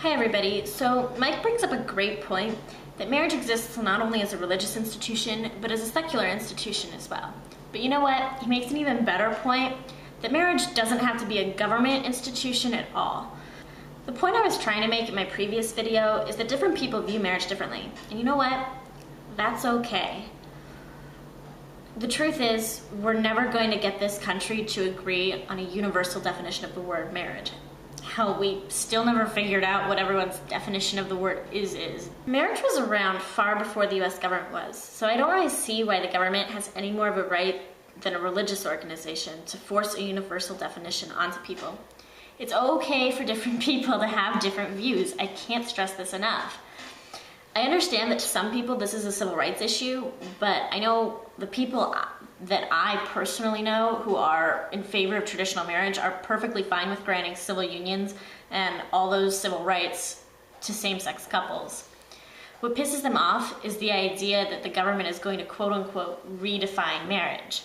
Hi everybody. So Mike brings up a great point that marriage exists not only as a religious institution, but as a secular institution as well. But you know what? He makes an even better point that marriage doesn't have to be a government institution at all. The point I was trying to make in my previous video is that different people view marriage differently. And you know what? That's okay. The truth is, we're never going to get this country to agree on a universal definition of the word marriage. Hell, we still never figured out what everyone's definition of the word is. Marriage was around far before the US government was, so I don't really see why the government has any more of a right than a religious organization to force a universal definition onto people. It's okay for different people to have different views. I can't stress this enough. I understand that to some people this is a civil rights issue, but I know the people that I personally know who are in favor of traditional marriage are perfectly fine with granting civil unions and all those civil rights to same-sex couples. What pisses them off is the idea that the government is going to quote-unquote redefine marriage.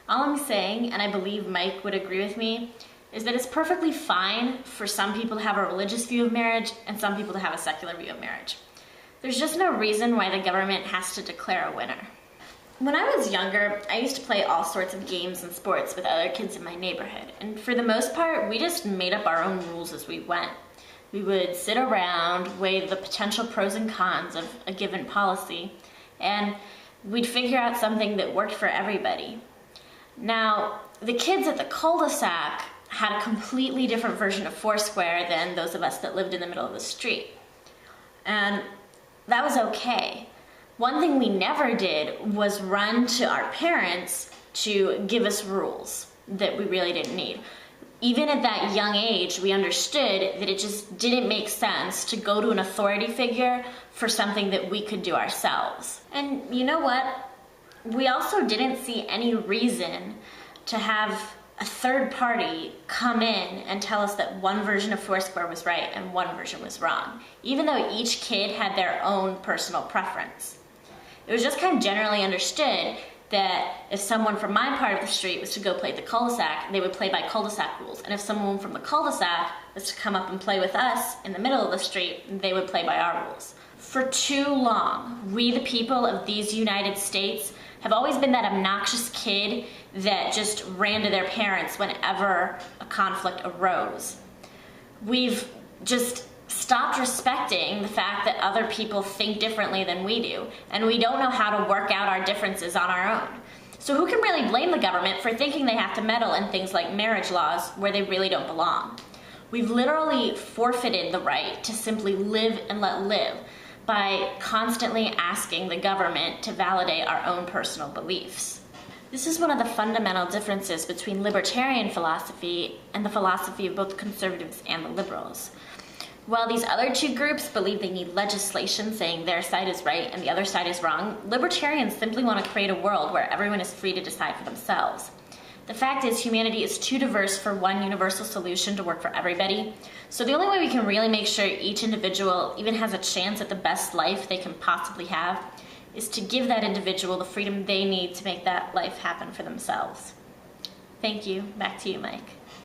All I'm saying, and I believe Mike would agree with me, is that it's perfectly fine for some people to have a religious view of marriage and some people to have a secular view of marriage. There's just no reason why the government has to declare a winner. When I was younger, I used to play all sorts of games and sports with other kids in my neighborhood, and for the most part, we just made up our own rules as we went. We would sit around, weigh the potential pros and cons of a given policy, and we'd figure out something that worked for everybody. Now, the kids at the cul-de-sac had a completely different version of Foursquare than those of us that lived in the middle of the street. And that was okay. One thing we never did was run to our parents to give us rules that we really didn't need. Even at that young age, we understood that it just didn't make sense to go to an authority figure for something that we could do ourselves. And you know what? We also didn't see any reason to have a third party come in and tell us that one version of Foursquare was right and one version was wrong, even though each kid had their own personal preference. It was just kind of generally understood that if someone from my part of the street was to go play at the cul-de-sac, they would play by cul-de-sac rules. And if someone from the cul-de-sac was to come up and play with us in the middle of the street, they would play by our rules. For too long, we the people of these United States have always been that obnoxious kid that just ran to their parents whenever a conflict arose. We've just stopped respecting the fact that other people think differently than we do, and we don't know how to work out our differences on our own. So who can really blame the government for thinking they have to meddle in things like marriage laws where they really don't belong? We've literally forfeited the right to simply live and let live by constantly asking the government to validate our own personal beliefs. This is one of the fundamental differences between libertarian philosophy and the philosophy of both conservatives and the liberals. While these other two groups believe they need legislation saying their side is right and the other side is wrong, libertarians simply want to create a world where everyone is free to decide for themselves. The fact is, humanity is too diverse for one universal solution to work for everybody. So the only way we can really make sure each individual even has a chance at the best life they can possibly have is to give that individual the freedom they need to make that life happen for themselves. Thank you. Back to you, Mike.